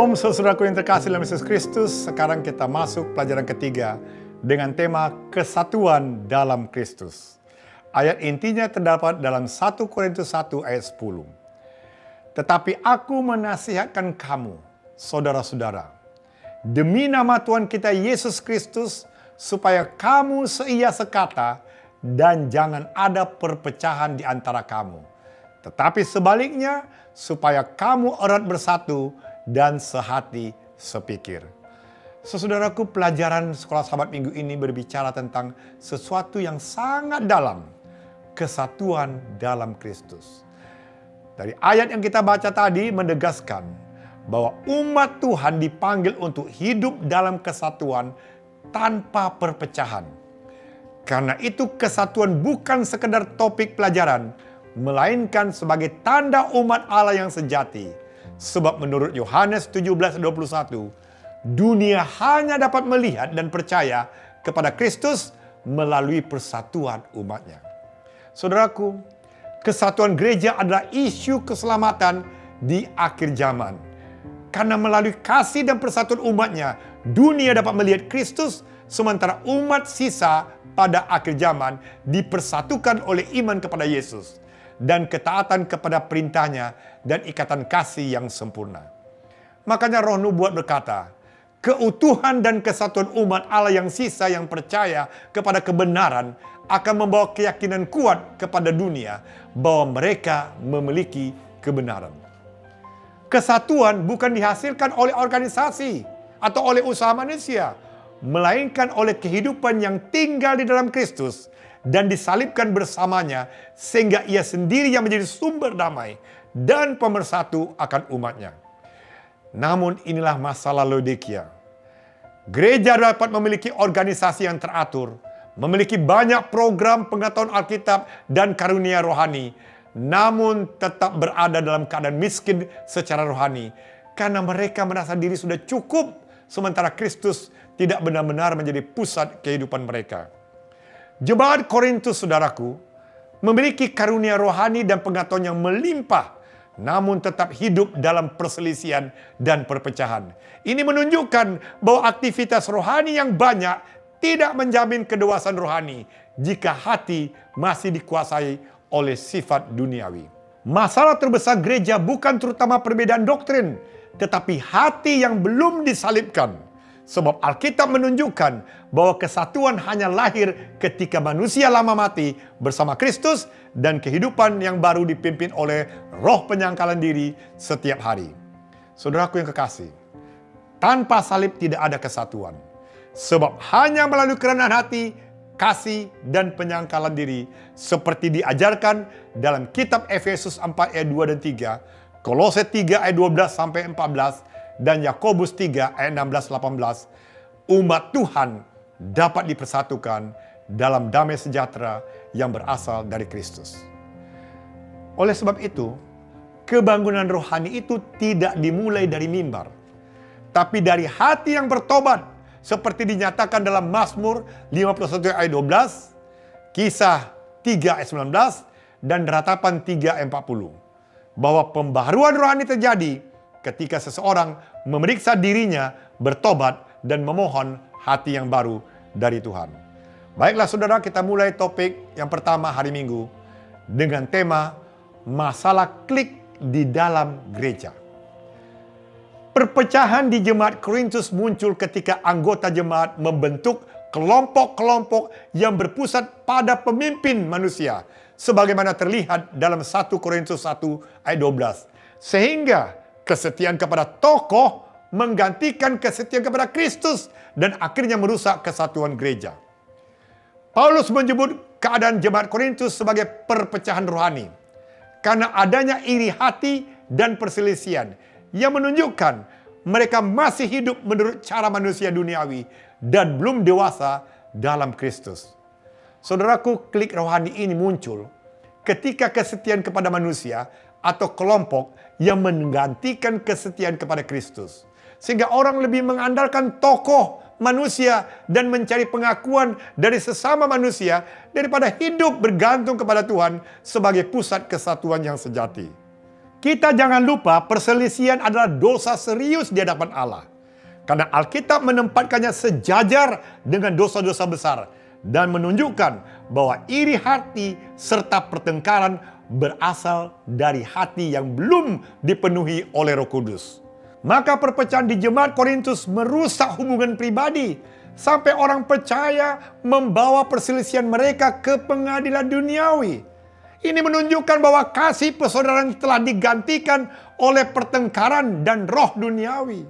Shalom saudaraku yang terkasih dalam Yesus Kristus. Sekarang kita masuk pelajaran ketiga dengan tema kesatuan dalam Kristus. Ayat intinya terdapat dalam 1 Korintus 1 ayat 10. Tetapi aku menasihatkan kamu, saudara-saudara, demi nama Tuhan kita Yesus Kristus, supaya kamu seia sekata dan jangan ada perpecahan di antara kamu. Tetapi sebaliknya, supaya kamu erat bersatu dan sehati sepikir. Saudaraku, pelajaran sekolah sahabat minggu ini berbicara tentang sesuatu yang sangat dalam, kesatuan dalam Kristus. Dari ayat yang kita baca tadi menegaskan bahwa umat Tuhan dipanggil untuk hidup dalam kesatuan tanpa perpecahan. Karena itu kesatuan bukan sekedar topik pelajaran, melainkan sebagai tanda umat Allah yang sejati. Sebab menurut Yohanes 17:21, dunia hanya dapat melihat dan percaya kepada Kristus melalui persatuan umatnya. Saudaraku, kesatuan gereja adalah isu keselamatan di akhir zaman. Karena melalui kasih dan persatuan umatnya, dunia dapat melihat Kristus, sementara umat sisa pada akhir zaman dipersatukan oleh iman kepada Yesus dan ketaatan kepada perintahnya dan ikatan kasih yang sempurna. Makanya Roh Nubuat berkata, keutuhan dan kesatuan umat Allah yang sisa yang percaya kepada kebenaran akan membawa keyakinan kuat kepada dunia bahwa mereka memiliki kebenaran. Kesatuan bukan dihasilkan oleh organisasi atau oleh usaha manusia, melainkan oleh kehidupan yang tinggal di dalam Kristus dan disalibkan bersamanya, sehingga ia sendiri yang menjadi sumber damai dan pemersatu akan umatnya. Namun inilah masalah Laodikia. Gereja dapat memiliki organisasi yang teratur, memiliki banyak program pengetahuan Alkitab dan karunia rohani, namun tetap berada dalam keadaan miskin secara rohani, karena mereka merasa diri sudah cukup, sementara Kristus tidak benar-benar menjadi pusat kehidupan mereka. Jemaat Korintus, saudaraku, memiliki karunia rohani dan pengetahuan yang melimpah, namun tetap hidup dalam perselisihan dan perpecahan. Ini menunjukkan bahwa aktivitas rohani yang banyak tidak menjamin kedewasaan rohani jika hati masih dikuasai oleh sifat duniawi. Masalah terbesar gereja bukan terutama perbedaan doktrin, tetapi hati yang belum disalibkan. Sebab Alkitab menunjukkan bahwa kesatuan hanya lahir ketika manusia lama mati bersama Kristus dan kehidupan yang baru dipimpin oleh roh penyangkalan diri setiap hari. Saudaraku yang kekasih, tanpa salib tidak ada kesatuan. Sebab hanya melalui kerendahan hati, kasih, dan penyangkalan diri seperti diajarkan dalam kitab Efesus 4 ayat 2 dan 3, Kolose 3 ayat 12 sampai 14, dan Yakobus 3 ayat 16-18, umat Tuhan dapat dipersatukan dalam damai sejahtera yang berasal dari Kristus. Oleh sebab itu, kebangunan rohani itu tidak dimulai dari mimbar, tapi dari hati yang bertobat, seperti dinyatakan dalam Mazmur 51 ayat 12, Kisah 3 ayat 19, dan Ratapan 3 ayat 40. Bahwa pembaharuan rohani terjadi ketika seseorang memeriksa dirinya, bertobat, dan memohon hati yang baru dari Tuhan. Baiklah saudara, kita mulai topik yang pertama hari Minggu dengan tema masalah klik di dalam gereja. Perpecahan di jemaat Korintus muncul ketika anggota jemaat membentuk kelompok-kelompok yang berpusat pada pemimpin manusia, sebagaimana terlihat dalam 1 Korintus 1 ayat 12. Sehingga kesetiaan kepada tokoh menggantikan kesetiaan kepada Kristus dan akhirnya merusak kesatuan gereja. Paulus menyebut keadaan jemaat Korintus sebagai perpecahan rohani karena adanya iri hati dan perselisihan yang menunjukkan mereka masih hidup menurut cara manusia duniawi dan belum dewasa dalam Kristus. Saudaraku, klik rohani ini muncul ketika kesetiaan kepada manusia atau kelompok yang menggantikan kesetiaan kepada Kristus. Sehingga orang lebih mengandalkan tokoh manusia dan mencari pengakuan dari sesama manusia daripada hidup bergantung kepada Tuhan sebagai pusat kesatuan yang sejati. Kita jangan lupa perselisihan adalah dosa serius di hadapan Allah. Karena Alkitab menempatkannya sejajar dengan dosa-dosa besar dan menunjukkan bahwa iri hati serta pertengkaran berasal dari hati yang belum dipenuhi oleh Roh Kudus. Maka perpecahan di jemaat Korintus merusak hubungan pribadi sampai orang percaya membawa perselisihan mereka ke pengadilan duniawi. Ini menunjukkan bahwa kasih persaudaraan telah digantikan oleh pertengkaran dan roh duniawi.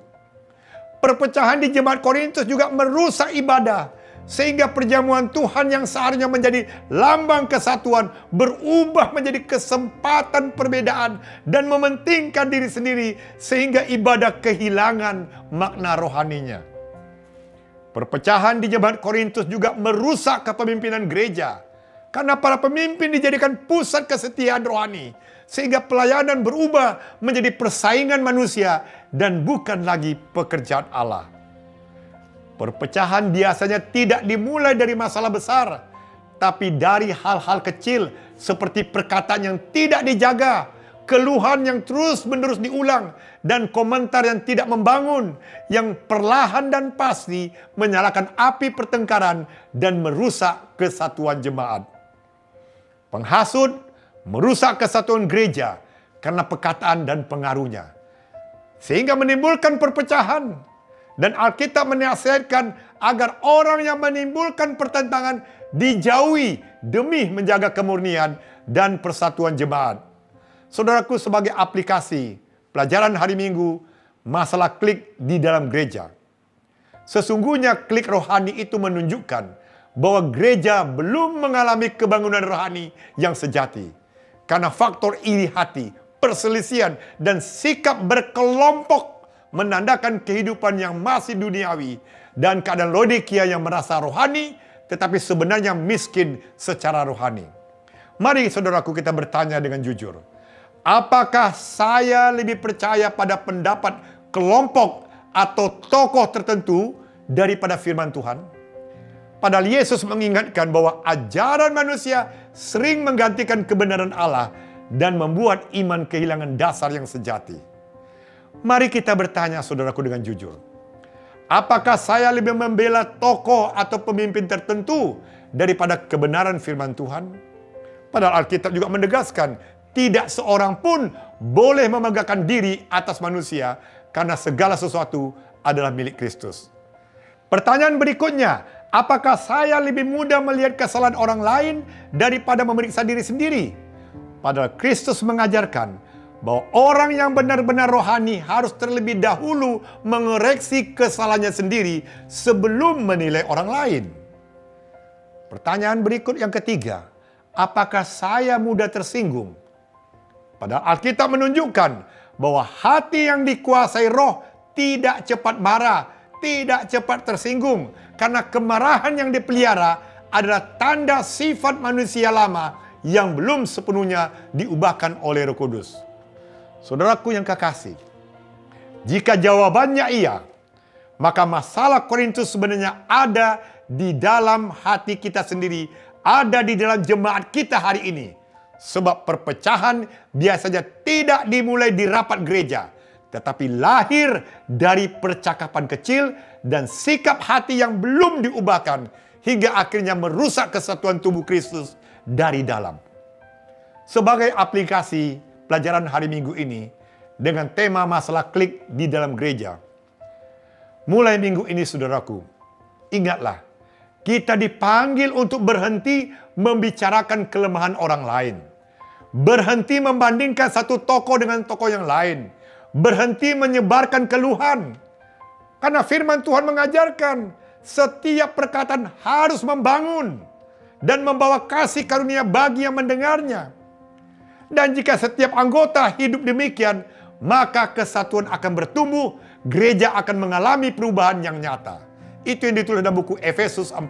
Perpecahan di jemaat Korintus juga merusak ibadah, sehingga perjamuan Tuhan yang seharusnya menjadi lambang kesatuan berubah menjadi kesempatan perbedaan dan mementingkan diri sendiri, sehingga ibadah kehilangan makna rohaninya. Perpecahan di jemaat Korintus juga merusak kepemimpinan gereja, karena para pemimpin dijadikan pusat kesetiaan rohani, sehingga pelayanan berubah menjadi persaingan manusia dan bukan lagi pekerjaan Allah. Perpecahan biasanya tidak dimulai dari masalah besar, tapi dari hal-hal kecil seperti perkataan yang tidak dijaga, keluhan yang terus-menerus diulang, dan komentar yang tidak membangun, yang perlahan dan pasti menyalakan api pertengkaran dan merusak kesatuan jemaat. Penghasut merusak kesatuan gereja karena perkataan dan pengaruhnya, sehingga menimbulkan perpecahan. Dan Alkitab menasihatkan agar orang yang menimbulkan pertentangan dijauhi demi menjaga kemurnian dan persatuan jemaat. Saudaraku, sebagai aplikasi pelajaran hari Minggu, masalah klik di dalam gereja. Sesungguhnya klik rohani itu menunjukkan bahwa gereja belum mengalami kebangunan rohani yang sejati. Karena faktor iri hati, perselisihan, dan sikap berkelompok menandakan kehidupan yang masih duniawi dan keadaan Laodikia yang merasa rohani tetapi sebenarnya miskin secara rohani. Mari saudaraku kita bertanya dengan jujur. Apakah saya lebih percaya pada pendapat kelompok atau tokoh tertentu daripada firman Tuhan? Padahal Yesus mengingatkan bahwa ajaran manusia sering menggantikan kebenaran Allah dan membuat iman kehilangan dasar yang sejati. Mari kita bertanya saudaraku dengan jujur. Apakah saya lebih membela tokoh atau pemimpin tertentu daripada kebenaran firman Tuhan? Padahal Alkitab juga menegaskan, tidak seorang pun boleh memegahkan diri atas manusia karena segala sesuatu adalah milik Kristus. Pertanyaan berikutnya, apakah saya lebih mudah melihat kesalahan orang lain daripada memeriksa diri sendiri? Padahal Kristus mengajarkan bahwa orang yang benar-benar rohani harus terlebih dahulu mengoreksi kesalahannya sendiri sebelum menilai orang lain. Pertanyaan berikut yang ketiga, apakah saya mudah tersinggung? Padahal Alkitab menunjukkan bahwa hati yang dikuasai roh tidak cepat marah, tidak cepat tersinggung, karena kemarahan yang dipelihara adalah tanda sifat manusia lama yang belum sepenuhnya diubahkan oleh Roh Kudus. Saudaraku yang kekasih, jika jawabannya iya, maka masalah Korintus sebenarnya ada di dalam hati kita sendiri, ada di dalam jemaat kita hari ini. Sebab perpecahan biasanya tidak dimulai di rapat gereja, tetapi lahir dari percakapan kecil dan sikap hati yang belum diubahkan, hingga akhirnya merusak kesatuan tubuh Kristus dari dalam. Sebagai aplikasi pelajaran hari Minggu ini dengan tema masalah klik di dalam gereja. Mulai minggu ini saudaraku, ingatlah, kita dipanggil untuk berhenti membicarakan kelemahan orang lain. Berhenti membandingkan satu tokoh dengan tokoh yang lain. Berhenti menyebarkan keluhan. Karena firman Tuhan mengajarkan, setiap perkataan harus membangun dan membawa kasih karunia bagi yang mendengarnya. Dan jika setiap anggota hidup demikian, maka kesatuan akan bertumbuh, gereja akan mengalami perubahan yang nyata. Itu yang ditulis dalam buku Efesus 4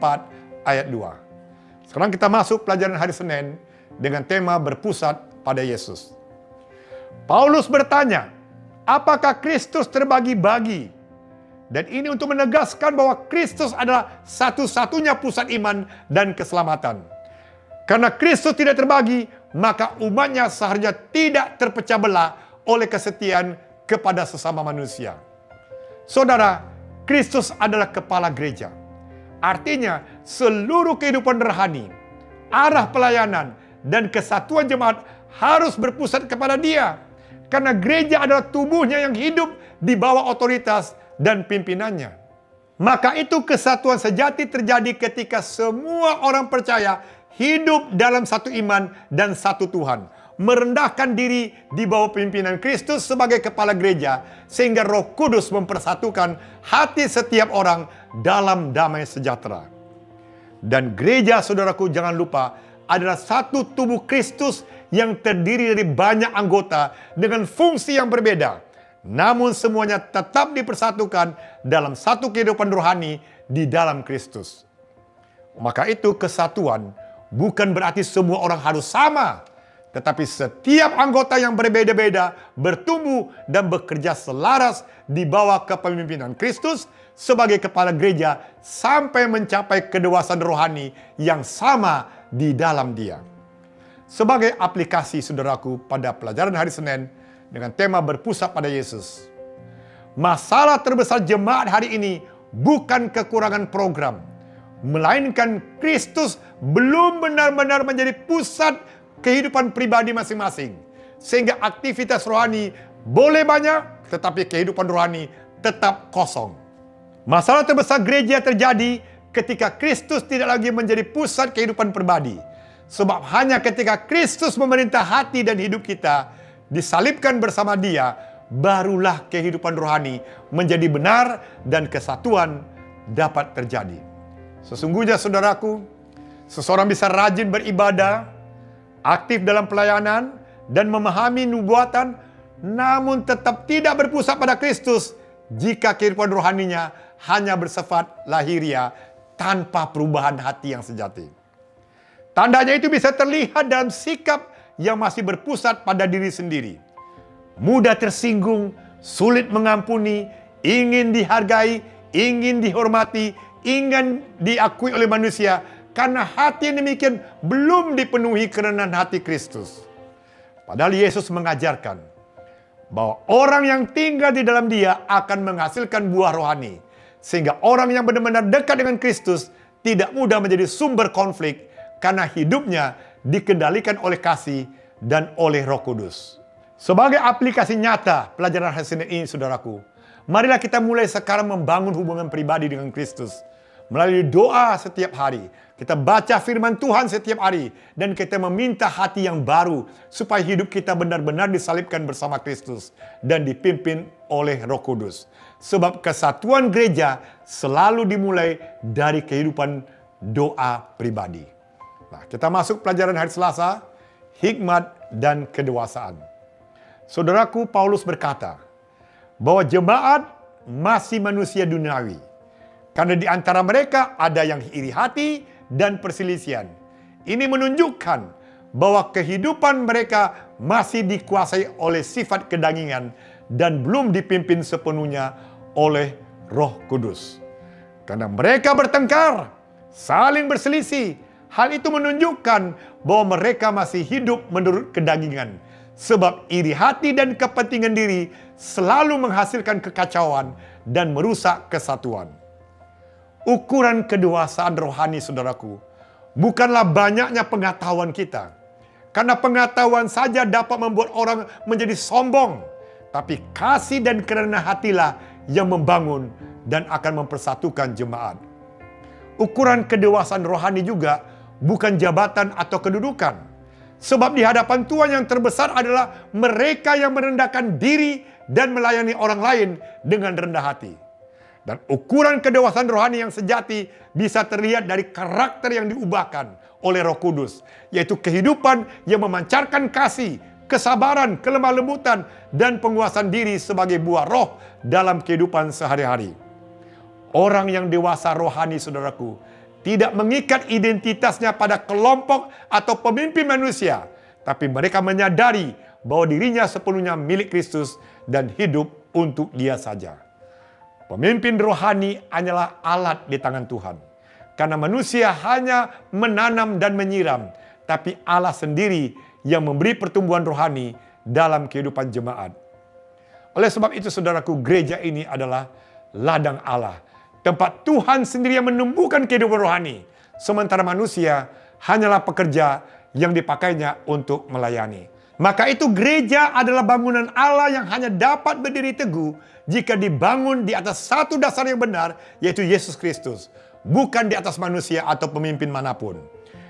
ayat 2. Sekarang kita masuk pelajaran hari Senin dengan tema berpusat pada Yesus. Paulus bertanya, apakah Kristus terbagi-bagi? Dan ini untuk menegaskan bahwa Kristus adalah satu-satunya pusat iman dan keselamatan. Karena Kristus tidak terbagi, maka umatnya seharusnya tidak terpecah belah oleh kesetiaan kepada sesama manusia. Saudara, Kristus adalah kepala gereja. Artinya, seluruh kehidupan rohani, arah pelayanan, dan kesatuan jemaat harus berpusat kepada Dia. Karena gereja adalah tubuhnya yang hidup di bawah otoritas dan pimpinannya. Maka itu kesatuan sejati terjadi ketika semua orang percaya hidup dalam satu iman dan satu Tuhan. Merendahkan diri di bawah pimpinan Kristus sebagai kepala gereja, sehingga Roh Kudus mempersatukan hati setiap orang dalam damai sejahtera. Dan gereja, saudaraku, jangan lupa, adalah satu tubuh Kristus yang terdiri dari banyak anggota dengan fungsi yang berbeda. Namun semuanya tetap dipersatukan dalam satu kehidupan rohani di dalam Kristus. Maka itu kesatuan bukan berarti semua orang harus sama, tetapi setiap anggota yang berbeda-beda bertumbuh dan bekerja selaras di bawah kepemimpinan Kristus sebagai kepala gereja sampai mencapai kedewasaan rohani yang sama di dalam Dia. Sebagai aplikasi, saudaraku, pada pelajaran hari Senin dengan tema berpusat pada Yesus. Masalah terbesar jemaat hari ini bukan kekurangan program, melainkan Kristus belum benar-benar menjadi pusat kehidupan pribadi masing-masing. Sehingga aktivitas rohani boleh banyak, tetapi kehidupan rohani tetap kosong. Masalah terbesar gereja terjadi ketika Kristus tidak lagi menjadi pusat kehidupan pribadi. Sebab hanya ketika Kristus memerintah hati dan hidup kita, disalibkan bersama Dia, barulah kehidupan rohani menjadi benar dan kesatuan dapat terjadi. Sesungguhnya, saudaraku, seseorang bisa rajin beribadah, aktif dalam pelayanan, dan memahami nubuatan, namun tetap tidak berpusat pada Kristus jika kehidupan rohaninya hanya bersifat lahiriah tanpa perubahan hati yang sejati. Tandanya itu bisa terlihat dalam sikap yang masih berpusat pada diri sendiri. Mudah tersinggung, sulit mengampuni, ingin dihargai, ingin dihormati, ingin diakui oleh manusia, karena hati yang demikian belum dipenuhi kerenahan hati Kristus. Padahal Yesus mengajarkan bahwa orang yang tinggal di dalam Dia akan menghasilkan buah rohani. Sehingga orang yang benar-benar dekat dengan Kristus tidak mudah menjadi sumber konflik, karena hidupnya dikendalikan oleh kasih dan oleh Roh Kudus. Sebagai aplikasi nyata pelajaran hari Senin ini, saudaraku, marilah kita mulai sekarang membangun hubungan pribadi dengan Kristus. Melalui doa setiap hari, kita baca firman Tuhan setiap hari, dan kita meminta hati yang baru, supaya hidup kita benar-benar disalibkan bersama Kristus dan dipimpin oleh Roh Kudus. Sebab kesatuan gereja selalu dimulai dari kehidupan doa pribadi. Nah, kita masuk pelajaran hari Selasa, hikmat dan kedewasaan. Saudaraku, Paulus berkata bahwa jemaat masih manusia duniawi. Karena di antara mereka ada yang iri hati dan perselisihan. Ini menunjukkan bahwa kehidupan mereka masih dikuasai oleh sifat kedangingan dan belum dipimpin sepenuhnya oleh Roh Kudus. Karena mereka bertengkar, saling berselisih. Hal itu menunjukkan bahwa mereka masih hidup menurut kedagingan. Sebab iri hati dan kepentingan diri selalu menghasilkan kekacauan dan merusak kesatuan. Ukuran kedewasaan rohani, saudaraku, bukanlah banyaknya pengetahuan kita. Karena pengetahuan saja dapat membuat orang menjadi sombong. Tapi kasih dan kerenahan hatilah yang membangun dan akan mempersatukan jemaat. Ukuran kedewasaan rohani juga bukan jabatan atau kedudukan. Sebab di hadapan Tuhan yang terbesar adalah mereka yang merendahkan diri dan melayani orang lain dengan rendah hati. Dan ukuran kedewasaan rohani yang sejati bisa terlihat dari karakter yang diubahkan oleh Roh Kudus, yaitu kehidupan yang memancarkan kasih, kesabaran, kelemah lembutan, dan penguasaan diri sebagai buah roh dalam kehidupan sehari-hari. Orang yang dewasa rohani, saudaraku, tidak mengikat identitasnya pada kelompok atau pemimpin manusia, tapi mereka menyadari bahwa dirinya sepenuhnya milik Kristus dan hidup untuk Dia saja. Pemimpin rohani hanyalah alat di tangan Tuhan. Karena manusia hanya menanam dan menyiram, tapi Allah sendiri yang memberi pertumbuhan rohani dalam kehidupan jemaat. Oleh sebab itu saudaraku, gereja ini adalah ladang Allah, tempat Tuhan sendiri yang menumbuhkan kehidupan rohani, sementara manusia hanyalah pekerja yang dipakainya untuk melayani. Maka itu gereja adalah bangunan Allah yang hanya dapat berdiri teguh jika dibangun di atas satu dasar yang benar, yaitu Yesus Kristus, bukan di atas manusia atau pemimpin manapun.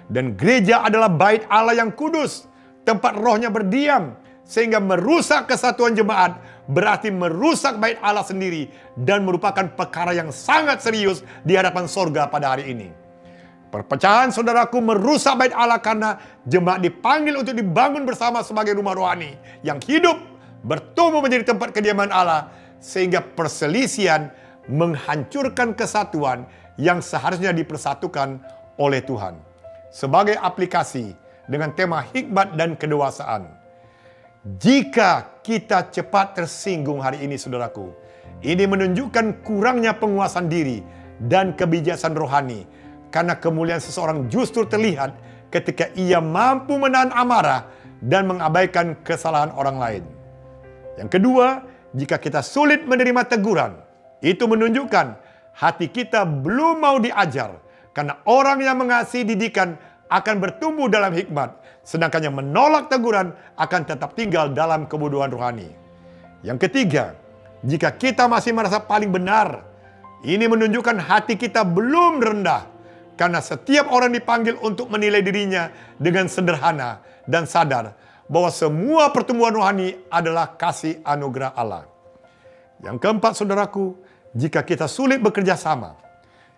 Dan gereja adalah bait Allah yang kudus, tempat rohnya berdiam, sehingga merusak kesatuan jemaat berarti merusak bait Allah sendiri dan merupakan perkara yang sangat serius di hadapan sorga pada hari ini. Perpecahan saudaraku merusak bait Allah karena jemaat dipanggil untuk dibangun bersama sebagai rumah rohani yang hidup, bertumbuh menjadi tempat kediaman Allah, sehingga perselisihan menghancurkan kesatuan yang seharusnya dipersatukan oleh Tuhan. Sebagai aplikasi dengan tema hikmat dan kedewasaan. Jika kita cepat tersinggung hari ini saudaraku, ini menunjukkan kurangnya penguasaan diri dan kebijaksanaan rohani. Karena kemuliaan seseorang justru terlihat ketika ia mampu menahan amarah dan mengabaikan kesalahan orang lain. Yang kedua, jika kita sulit menerima teguran, itu menunjukkan hati kita belum mau diajar. Karena orang yang mengasihi didikan akan bertumbuh dalam hikmat, sedangkan yang menolak teguran akan tetap tinggal dalam kebodohan rohani. Yang ketiga, jika kita masih merasa paling benar, ini menunjukkan hati kita belum rendah. Karena setiap orang dipanggil untuk menilai dirinya dengan sederhana dan sadar bahwa semua pertumbuhan rohani adalah kasih anugerah Allah. Yang keempat saudaraku, jika kita sulit bekerja sama,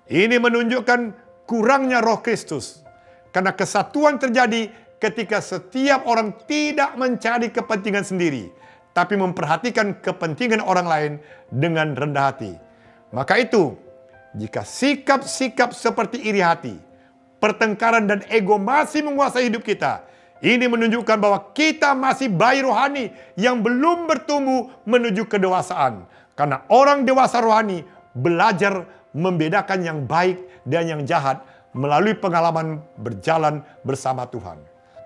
ini menunjukkan kurangnya roh Kristus. Karena kesatuan terjadi ketika setiap orang tidak mencari kepentingan sendiri, tapi memperhatikan kepentingan orang lain dengan rendah hati. Maka itu, jika sikap-sikap seperti iri hati, pertengkaran dan ego masih menguasai hidup kita, ini menunjukkan bahwa kita masih bayi rohani yang belum bertumbuh menuju kedewasaan. Karena orang dewasa rohani belajar membedakan yang baik dan yang jahat melalui pengalaman berjalan bersama Tuhan.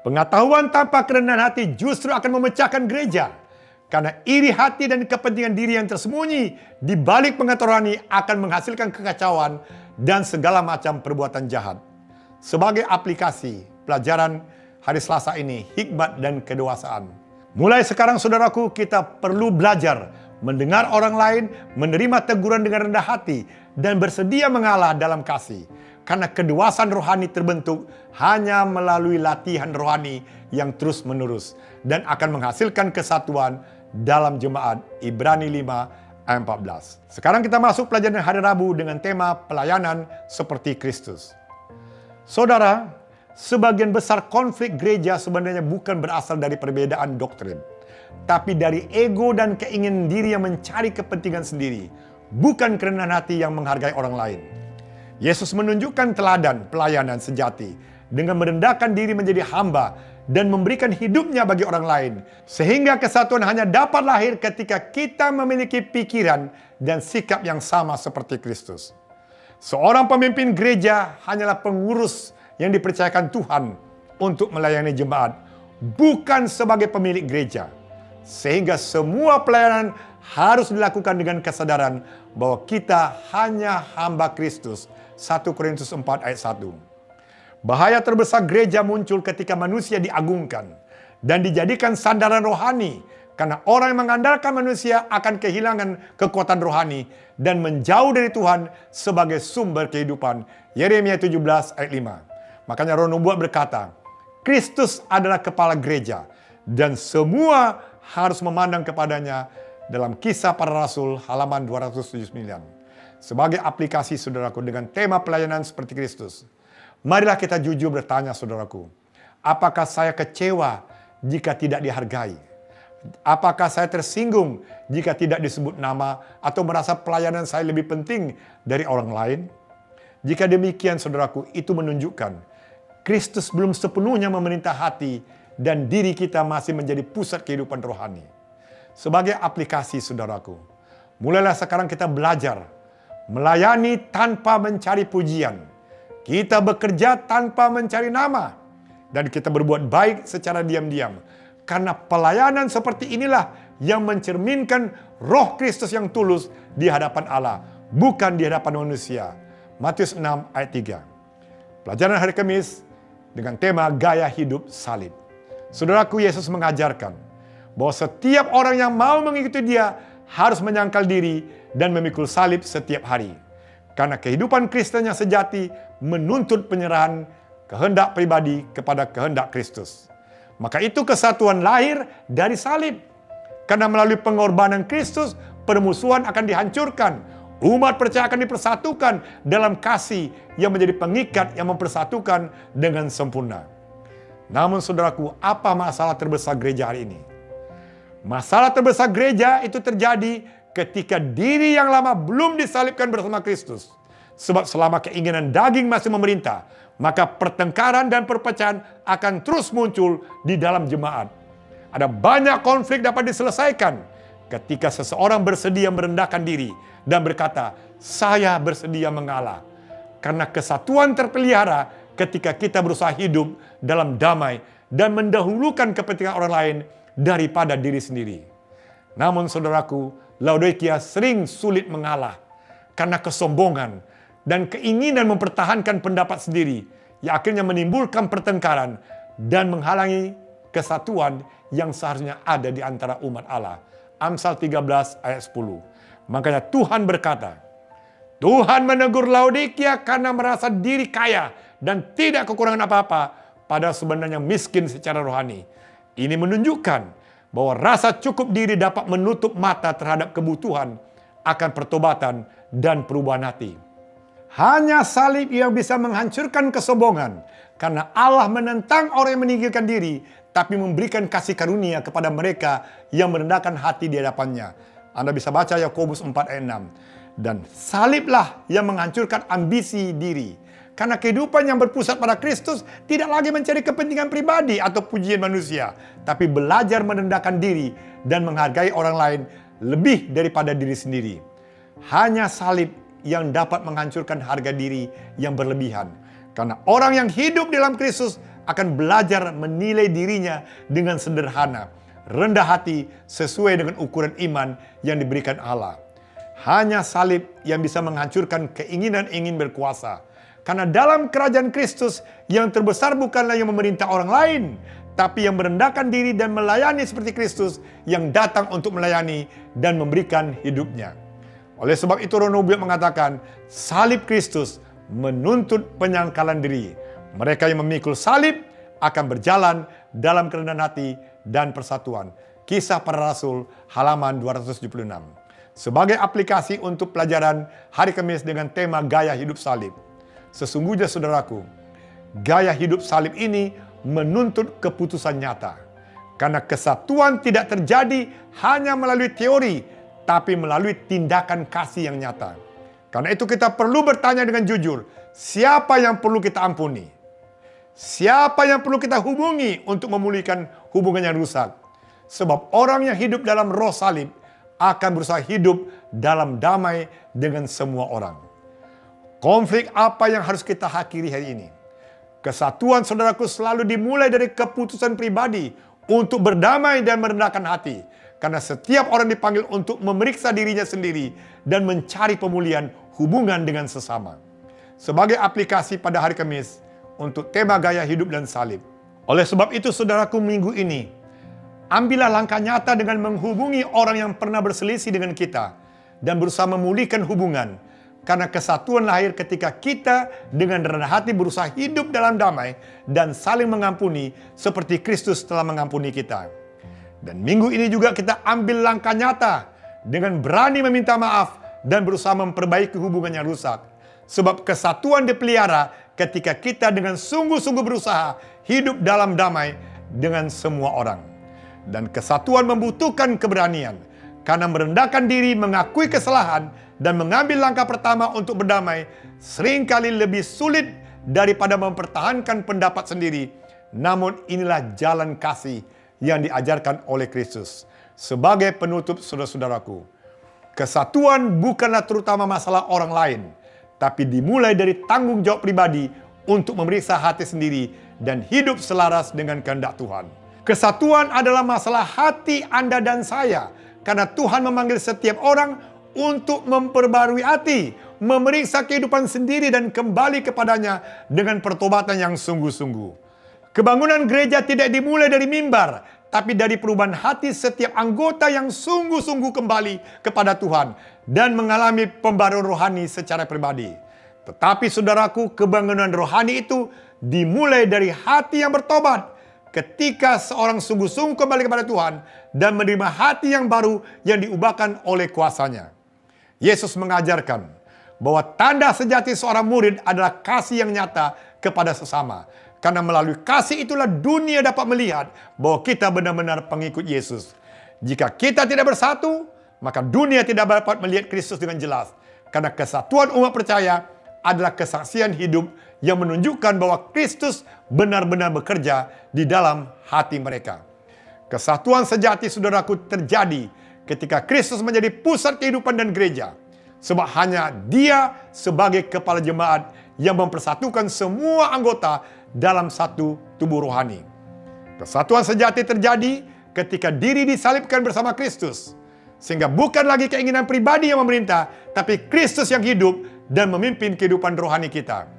Pengetahuan tanpa kerendahan hati justru akan memecahkan gereja. Karena iri hati dan kepentingan diri yang tersembunyi di balik pengetahuan rohani akan menghasilkan kekacauan dan segala macam perbuatan jahat. Sebagai aplikasi pelajaran hari Selasa ini, hikmat dan kedewasaan. Mulai sekarang saudaraku, kita perlu belajar mendengar orang lain, menerima teguran dengan rendah hati, dan bersedia mengalah dalam kasih. Karena kedewasaan rohani terbentuk hanya melalui latihan rohani yang terus-menerus dan akan menghasilkan kesatuan dalam jemaat. Ibrani 5 ayat 14. Sekarang kita masuk pelajaran hari Rabu dengan tema pelayanan seperti Kristus. Saudara, sebagian besar konflik gereja sebenarnya bukan berasal dari perbedaan doktrin, tapi dari ego dan keinginan diri yang mencari kepentingan sendiri, bukan kerendahan hati yang menghargai orang lain. Yesus menunjukkan teladan pelayanan sejati dengan merendahkan diri menjadi hamba dan memberikan hidupnya bagi orang lain. Sehingga kesatuan hanya dapat lahir ketika kita memiliki pikiran dan sikap yang sama seperti Kristus. Seorang pemimpin gereja hanyalah pengurus yang dipercayakan Tuhan untuk melayani jemaat, bukan sebagai pemilik gereja. Sehingga semua pelayanan harus dilakukan dengan kesadaran bahwa kita hanya hamba Kristus. 1 Korintus 4 ayat 1. Bahaya terbesar gereja muncul ketika manusia diagungkan dan dijadikan sandaran rohani. Karena orang yang mengandalkan manusia akan kehilangan kekuatan rohani dan menjauh dari Tuhan sebagai sumber kehidupan. Yeremia 17 ayat 5. Makanya Roh Nubuat berkata, Kristus adalah kepala gereja dan semua harus memandang kepadanya dalam Kisah Para Rasul halaman 279. Sebagai aplikasi saudaraku dengan tema pelayanan seperti Kristus, marilah kita jujur bertanya saudaraku, apakah saya kecewa jika tidak dihargai? Apakah saya tersinggung jika tidak disebut nama atau merasa pelayanan saya lebih penting dari orang lain? Jika demikian saudaraku, itu menunjukkan Kristus belum sepenuhnya memerintah hati dan diri kita masih menjadi pusat kehidupan rohani. Sebagai aplikasi saudaraku, mulailah sekarang kita belajar melayani tanpa mencari pujian. Kita bekerja tanpa mencari nama. Dan kita berbuat baik secara diam-diam. Karena pelayanan seperti inilah yang mencerminkan roh Kristus yang tulus di hadapan Allah, bukan di hadapan manusia. Matius 6 ayat 3. Pelajaran hari Kamis dengan tema gaya hidup salib. Saudaraku, Yesus mengajarkan bahwa setiap orang yang mau mengikuti Dia harus menyangkal diri dan memikul salib setiap hari. Karena kehidupan Kristen yang sejati menuntut penyerahan kehendak pribadi kepada kehendak Kristus. Maka itu kesatuan lahir dari salib. Karena melalui pengorbanan Kristus, permusuhan akan dihancurkan. Umat percaya akan dipersatukan dalam kasih yang menjadi pengikat yang mempersatukan dengan sempurna. Namun saudaraku, apa masalah terbesar gereja hari ini? Masalah terbesar gereja itu terjadi ketika diri yang lama belum disalibkan bersama Kristus. Sebab selama keinginan daging masih memerintah, maka pertengkaran dan perpecahan akan terus muncul di dalam jemaat. Ada banyak konflik dapat diselesaikan ketika seseorang bersedia merendahkan diri dan berkata, saya bersedia mengalah. Karena kesatuan terpelihara ketika kita berusaha hidup dalam damai dan mendahulukan kepentingan orang lain daripada diri sendiri. Namun saudaraku, Laodikia sering sulit mengalah karena kesombongan dan keinginan mempertahankan pendapat sendiri yang akhirnya menimbulkan pertengkaran dan menghalangi kesatuan yang seharusnya ada di antara umat Allah. Amsal 13 ayat 10. Makanya Tuhan berkata, Tuhan menegur Laodikia karena merasa diri kaya dan tidak kekurangan apa-apa, padahal sebenarnya miskin secara rohani. Ini menunjukkan bahwa rasa cukup diri dapat menutup mata terhadap kebutuhan akan pertobatan dan perubahan hati. Hanya salib yang bisa menghancurkan kesombongan, karena Allah menentang orang yang meninggikan diri, tapi memberikan kasih karunia kepada mereka yang merendahkan hati di hadapannya. Anda bisa baca Yakobus 4 ayat 6. Dan saliblah yang menghancurkan ambisi diri. Karena kehidupan yang berpusat pada Kristus tidak lagi mencari kepentingan pribadi atau pujian manusia, tapi belajar merendahkan diri dan menghargai orang lain lebih daripada diri sendiri. Hanya salib yang dapat menghancurkan harga diri yang berlebihan. Karena orang yang hidup dalam Kristus akan belajar menilai dirinya dengan sederhana, rendah hati sesuai dengan ukuran iman yang diberikan Allah. Hanya salib yang bisa menghancurkan keinginan ingin berkuasa. Karena dalam kerajaan Kristus yang terbesar bukanlah yang memerintah orang lain, tapi yang merendahkan diri dan melayani seperti Kristus yang datang untuk melayani dan memberikan hidupnya. Oleh sebab itu Rono Buick mengatakan, salib Kristus menuntut penyangkalan diri. Mereka yang memikul salib akan berjalan dalam kerendahan hati dan persatuan. Kisah Para Rasul halaman 276. Sebagai aplikasi untuk pelajaran hari Kamis dengan tema gaya hidup salib. Sesungguhnya saudaraku, gaya hidup salib ini menuntut keputusan nyata. Karena kesatuan tidak terjadi hanya melalui teori, tapi melalui tindakan kasih yang nyata. Karena itu kita perlu bertanya dengan jujur, siapa yang perlu kita ampuni? Siapa yang perlu kita hubungi untuk memulihkan hubungan yang rusak? Sebab orang yang hidup dalam roh salib akan berusaha hidup dalam damai dengan semua orang. Konflik apa yang harus kita akhiri hari ini? Kesatuan saudaraku selalu dimulai dari keputusan pribadi untuk berdamai dan merendahkan hati. Karena setiap orang dipanggil untuk memeriksa dirinya sendiri dan mencari pemulihan hubungan dengan sesama. Sebagai aplikasi pada hari Kamis untuk tema gaya hidup dan salib. Oleh sebab itu saudaraku, minggu ini ambillah langkah nyata dengan menghubungi orang yang pernah berselisih dengan kita dan berusaha memulihkan hubungan. Karena kesatuan lahir ketika kita dengan rendah hati berusaha hidup dalam damai dan saling mengampuni seperti Kristus telah mengampuni kita. Dan minggu ini juga kita ambil langkah nyata dengan berani meminta maaf dan berusaha memperbaiki hubungan yang rusak. Sebab kesatuan dipelihara ketika kita dengan sungguh-sungguh berusaha hidup dalam damai dengan semua orang. Dan kesatuan membutuhkan keberanian. Karena merendahkan diri, mengakui kesalahan, dan mengambil langkah pertama untuk berdamai seringkali lebih sulit daripada mempertahankan pendapat sendiri. Namun inilah jalan kasih yang diajarkan oleh Kristus. Sebagai penutup saudara-saudaraku, kesatuan bukanlah terutama masalah orang lain, tapi dimulai dari tanggung jawab pribadi untuk memeriksa hati sendiri dan hidup selaras dengan kehendak Tuhan. Kesatuan adalah masalah hati Anda dan saya. Karena Tuhan memanggil setiap orang untuk memperbarui hati, memeriksa kehidupan sendiri dan kembali kepadanya dengan pertobatan yang sungguh-sungguh. Kebangunan gereja tidak dimulai dari mimbar, tapi dari perubahan hati setiap anggota yang sungguh-sungguh kembali kepada Tuhan dan mengalami pembaruan rohani secara pribadi. Tetapi saudaraku, kebangunan rohani itu dimulai dari hati yang bertobat. Ketika seorang sungguh-sungguh kembali kepada Tuhan dan menerima hati yang baru yang diubahkan oleh kuasanya. Yesus mengajarkan bahwa tanda sejati seorang murid adalah kasih yang nyata kepada sesama. Karena melalui kasih itulah dunia dapat melihat bahwa kita benar-benar pengikut Yesus. Jika kita tidak bersatu, maka dunia tidak dapat melihat Kristus dengan jelas. Karena kesatuan umat percaya adalah kesaksian hidup yang menunjukkan bahwa Kristus benar-benar bekerja di dalam hati mereka. Kesatuan sejati, saudaraku, terjadi ketika Kristus menjadi pusat kehidupan dan gereja. Sebab hanya Dia sebagai kepala jemaat yang mempersatukan semua anggota dalam satu tubuh rohani. Kesatuan sejati terjadi ketika diri disalibkan bersama Kristus. Sehingga bukan lagi keinginan pribadi yang memerintah, tapi Kristus yang hidup dan memimpin kehidupan rohani kita.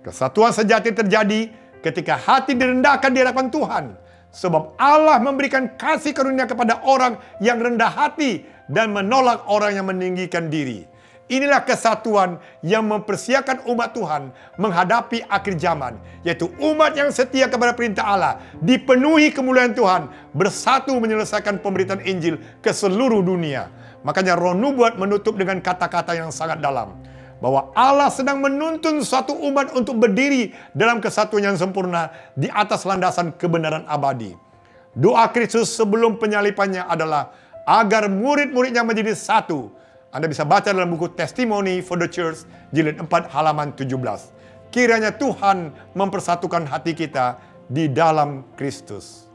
Kesatuan sejati terjadi ketika hati direndahkan di hadapan Tuhan. Sebab Allah memberikan kasih karunia kepada orang yang rendah hati dan menolak orang yang meninggikan diri. Inilah kesatuan yang mempersiapkan umat Tuhan menghadapi akhir zaman, yaitu umat yang setia kepada perintah Allah, dipenuhi kemuliaan Tuhan, bersatu menyelesaikan pemberitaan Injil ke seluruh dunia. Makanya Roh Nubuat menutup dengan kata-kata yang sangat dalam, bahwa Allah sedang menuntun suatu umat untuk berdiri dalam kesatuan yang sempurna di atas landasan kebenaran abadi. Doa Kristus sebelum penyalipannya adalah agar murid-muridnya menjadi satu. Anda bisa baca dalam buku Testimony for the Church, jilid 4 halaman 17. Kiranya Tuhan mempersatukan hati kita di dalam Kristus.